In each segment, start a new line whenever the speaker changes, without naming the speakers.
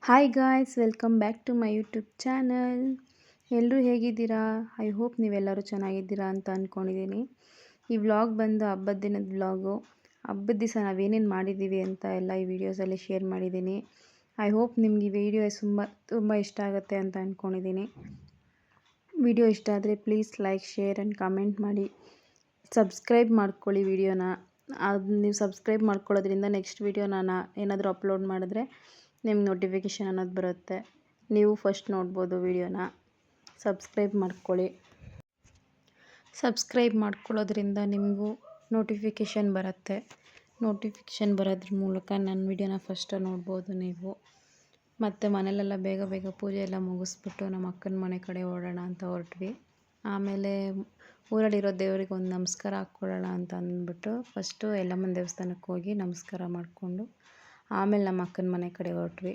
Hi guys, welcome back to my YouTube channel. ಎಲ್ಲರೂ ಹೇಗಿದ್ದೀರಾ? I hope ನೀವೆಲ್ಲರೂ ಚೆನ್ನಾಗಿದ್ದೀರಾ ಅಂತ ಅಂದ್ಕೊಂಡಿದ್ದೀನಿ. ಈ ವ್ಲಾಗ್ ಬಂದು ಹಬ್ಬದ ದಿನದ ವ್ಲಾಗು. ಹಬ್ಬದ ದಿವಸ ನಾವೇನೇನು ಮಾಡಿದ್ದೀವಿ ಅಂತ ಎಲ್ಲ ಈ ವಿಡಿಯೋಸಲ್ಲಿ ಶೇರ್ ಮಾಡಿದ್ದೀನಿ. ಐ ಹೋಪ್ ನಿಮ್ಗೆ ಈ ವಿಡಿಯೋ ತುಂಬ ಇಷ್ಟ ಆಗುತ್ತೆ ಅಂತ ಅಂದ್ಕೊಂಡಿದ್ದೀನಿ. ವಿಡಿಯೋ ಇಷ್ಟ ಆದರೆ please like, share and comment ಮಾಡಿ. ಸಬ್ಸ್ಕ್ರೈಬ್ ಮಾಡ್ಕೊಳ್ಳಿ ವಿಡಿಯೋನ. ಅದು ನೀವು ಸಬ್ಸ್ಕ್ರೈಬ್ ಮಾಡ್ಕೊಳ್ಳೋದ್ರಿಂದ ನೆಕ್ಸ್ಟ್ ವಿಡಿಯೋ ನಾನು ಏನಾದರೂ ಅಪ್ಲೋಡ್ ಮಾಡಿದ್ರೆ ನಿಮ್ಗೆ ನೋಟಿಫಿಕೇಷನ್ ಅನ್ನೋದು ಬರುತ್ತೆ. ನೀವು ಫಸ್ಟ್ ನೋಡ್ಬೋದು ವಿಡಿಯೋನ. ಸಬ್ಸ್ಕ್ರೈಬ್ ಮಾಡ್ಕೊಳ್ಳಿ. ಸಬ್ಸ್ಕ್ರೈಬ್ ಮಾಡ್ಕೊಳ್ಳೋದ್ರಿಂದ ನಿಮಗೂ ನೋಟಿಫಿಕೇಷನ್ ಬರುತ್ತೆ. ನೋಟಿಫಿಕೇಷನ್ ಬರೋದ್ರ ಮೂಲಕ ನನ್ನ ವಿಡಿಯೋನ ಫಸ್ಟ್ ನೋಡ್ಬೋದು ನೀವು. ಮತ್ತು ಮನೇಲೆಲ್ಲ ಬೇಗ ಬೇಗ ಪೂಜೆ ಎಲ್ಲ ಮುಗಿಸ್ಬಿಟ್ಟು ನಮ್ಮ ಅಕ್ಕನ ಮನೆ ಕಡೆ ಓಡೋಣ ಅಂತ ಹೊರಟ್ವಿ. ಆಮೇಲೆ ಊರಲ್ಲಿರೋ ದೇವರಿಗೆ ಒಂದು ನಮಸ್ಕಾರ ಹಾಕ್ಕೊಳ್ಳೋಣ ಅಂತ ಅಂದ್ಬಿಟ್ಟು ಫಸ್ಟು ಯಲ್ಲಮ್ಮನ ದೇವಸ್ಥಾನಕ್ಕೆ ಹೋಗಿ ನಮಸ್ಕಾರ ಮಾಡಿಕೊಂಡು ಆಮೇಲೆ ನಮ್ಮ ಅಕ್ಕನ ಮನೆ ಕಡೆ ಹೊರಟ್ವಿ.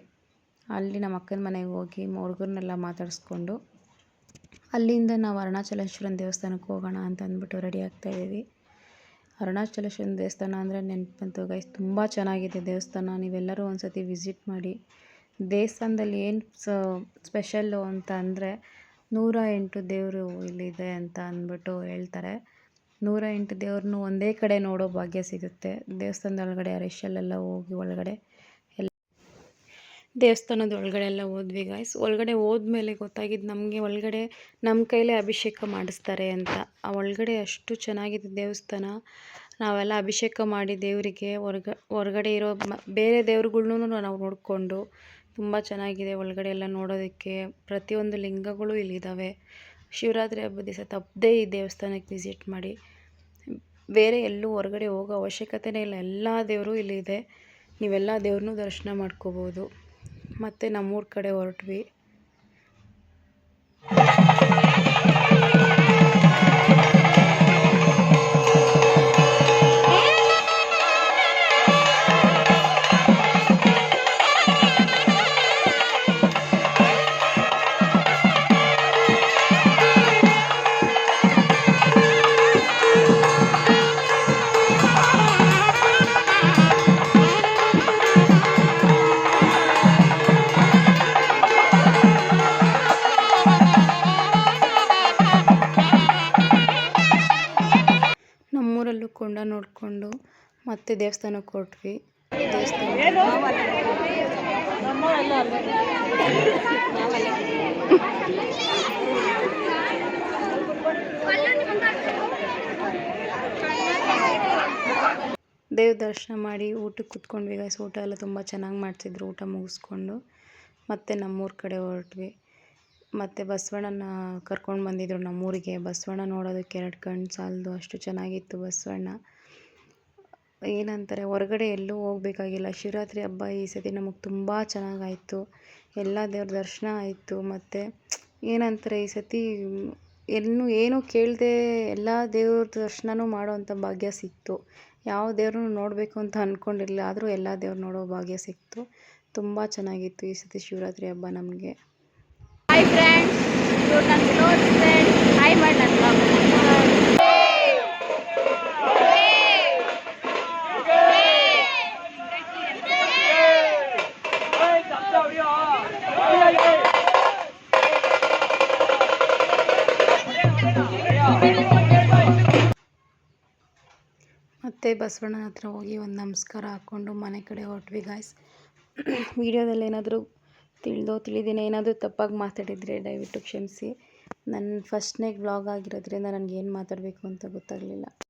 ಅಲ್ಲಿ ನಮ್ಮ ಅಕ್ಕನ ಮನೆಗೆ ಹೋಗಿ ಹುಡುಗರನ್ನೆಲ್ಲ ಮಾತಾಡಿಸ್ಕೊಂಡು ಅಲ್ಲಿಂದ ನಾವು ಅರುಣಾಚಲೇಶ್ವರನ ದೇವಸ್ಥಾನಕ್ಕೆ ಹೋಗೋಣ ಅಂತ ಅಂದ್ಬಿಟ್ಟು ರೆಡಿ ಆಗ್ತಾಯಿದ್ದೀವಿ. ಅರುಣಾಚಲೇಶ್ವರನ ದೇವಸ್ಥಾನ ಅಂದರೆ ನೆನಪು ಬಂತು ಗೈಸ್. ತುಂಬ ಚೆನ್ನಾಗಿದೆ ದೇವಸ್ಥಾನ. ನೀವೆಲ್ಲರೂ ಒಂದು ಸತಿ ವಿಸಿಟ್ ಮಾಡಿ. ದೇವಸ್ಥಾನದಲ್ಲಿ ಏನು ಸ್ಪೆಷಲ್ಲು ಅಂತ ಅಂದರೆ 108 ದೇವರು ಇಲ್ಲಿದೆ ಅಂತ ಅಂದ್ಬಿಟ್ಟು ಹೇಳ್ತಾರೆ. 108 ದೇವ್ರನ್ನೂ ಒಂದೇ ಕಡೆ ನೋಡೋ ಭಾಗ್ಯ ಸಿಗುತ್ತೆ. ದೇವಸ್ಥಾನದ ಒಳಗಡೆ ರಶಲ್ಲೆಲ್ಲ ಹೋಗಿ ಒಳಗಡೆ ದೇವಸ್ಥಾನದ ಒಳಗಡೆ ಎಲ್ಲ ಹೋದ್ವಿ ಗಾಯ್ಸ್. ಒಳಗಡೆ ಹೋದ್ಮೇಲೆ ಗೊತ್ತಾಗಿದ್ದು ನಮಗೆ ಒಳಗಡೆ ನಮ್ಮ ಕೈಲೇ ಅಭಿಷೇಕ ಮಾಡಿಸ್ತಾರೆ ಅಂತ. ಆ ಒಳಗಡೆ ಅಷ್ಟು ಚೆನ್ನಾಗಿದೆ ದೇವಸ್ಥಾನ. ನಾವೆಲ್ಲ ಅಭಿಷೇಕ ಮಾಡಿ ದೇವರಿಗೆ ಹೊರಗಡೆ ಇರೋ ಬೇರೆ ದೇವ್ರುಗಳ್ನೂ ನಾವು ನೋಡಿಕೊಂಡು ತುಂಬ ಚೆನ್ನಾಗಿದೆ ಒಳಗಡೆ ಎಲ್ಲ ನೋಡೋದಕ್ಕೆ. ಪ್ರತಿಯೊಂದು ಲಿಂಗಗಳು ಇಲ್ಲಿದ್ದಾವೆ. ಶಿವರಾತ್ರಿ ಹಬ್ಬದ ದಿವಸ ತಪ್ಪದೇ ಈ ದೇವಸ್ಥಾನಕ್ಕೆ ವಿಸಿಟ್ ಮಾಡಿ. ಬೇರೆ ಎಲ್ಲೂ ಹೊರಗಡೆ ಹೋಗೋ ಅವಶ್ಯಕತೆಯೇ ಇಲ್ಲ. ಎಲ್ಲ ದೇವರು ಇಲ್ಲಿದೆ. ನೀವೆಲ್ಲ ದೇವ್ರನ್ನೂ ದರ್ಶನ ಮಾಡ್ಕೋಬೋದು. ಮತ್ತು ನಮ್ಮೂರ ಕಡೆ ಹೊರಟ್ವಿ. ನಮ್ಮೂರಲ್ಲೂ ಕೊಂಡ ನೋಡಿಕೊಂಡು ಮತ್ತೆ ದೇವಸ್ಥಾನಕ್ಕೆ ಹೊರಟ್ವಿ. ದೇವ್ರ ದರ್ಶನ ಮಾಡಿ ಊಟಕ್ಕೆ ಕೂತ್ಕೊಂಡ್ವಿ ಗೈಸ್. ಊಟ ಎಲ್ಲ ತುಂಬ ಚೆನ್ನಾಗಿ ಮಾಡ್ತಿದ್ರು. ಊಟ ಮುಗಿಸ್ಕೊಂಡು ಮತ್ತೆ ನಮ್ಮೂರ ಕಡೆ ಹೊರಟ್ವಿ. ಮತ್ತು ಬಸವಣ್ಣನ ಕರ್ಕೊಂಡು ಬಂದಿದ್ದರು ನಮ್ಮೂರಿಗೆ. ಬಸವಣ್ಣ ನೋಡೋದಕ್ಕೆ 2 ಕಣ್ಣು ಸಾಲದು, ಅಷ್ಟು ಚೆನ್ನಾಗಿತ್ತು ಬಸವಣ್ಣ. ಏನಂತಾರೆ, ಹೊರಗಡೆ ಎಲ್ಲೂ ಹೋಗಬೇಕಾಗಿಲ್ಲ. ಶಿವರಾತ್ರಿ ಹಬ್ಬ ಈ ಸತಿ ನಮಗೆ ತುಂಬ ಚೆನ್ನಾಗಾಯಿತು. ಎಲ್ಲ ದೇವ್ರ ದರ್ಶನ ಆಯಿತು. ಮತ್ತು ಏನಂತಾರೆ, ಈ ಸತಿ ಏನೂ ಕೇಳದೆ ಎಲ್ಲ ದೇವ್ರ ದರ್ಶನವೂ ಮಾಡೋವಂಥ ಭಾಗ್ಯ ಸಿಕ್ತು. ಯಾವ ದೇವ್ರನ್ನೂ ನೋಡಬೇಕು ಅಂತ ಅಂದ್ಕೊಂಡಿರಲಿಲ್ಲ, ಆದರೂ ಎಲ್ಲ ದೇವ್ರು ನೋಡೋ ಭಾಗ್ಯ ಸಿಕ್ತು. ತುಂಬ ಚೆನ್ನಾಗಿತ್ತು ಈ ಸತಿ ಶಿವರಾತ್ರಿ ಹಬ್ಬ ನಮಗೆ.
ಹಾಯ್ ಫ್ರೆಂಡ್ಸ್, ಇವ್ರು ನನ್ನ ಕ್ಲೋಸ್ ಫ್ರೆಂಡ್. ಹಾಯ್ ಮಾಡಿ ನನ್ನ ಬ್ಲಾಗ್.
ಮತ್ತು ಬಸವಣ್ಣನ ಹತ್ರ ಹೋಗಿ ಒಂದು ನಮಸ್ಕಾರ ಹಾಕ್ಕೊಂಡು ಮನೆ ಕಡೆ ಹೊರಟ್ವಿ ಗಾಯ್ಸ್. ವಿಡಿಯೋದಲ್ಲಿ ಏನಾದರೂ ತಿಳಿದೇನೆ ಏನಾದರೂ ತಪ್ಪಾಗಿ ಮಾತಾಡಿದರೆ ದಯವಿಟ್ಟು ಕ್ಷಮಿಸಿ. ನನ್ನ ಫಸ್ಟ್ನೇ ವ್ಲಾಗ್ ಆಗಿರೋದ್ರಿಂದ ನನಗೇನು ಮಾತಾಡಬೇಕು ಅಂತ ಗೊತ್ತಾಗಲಿಲ್ಲ.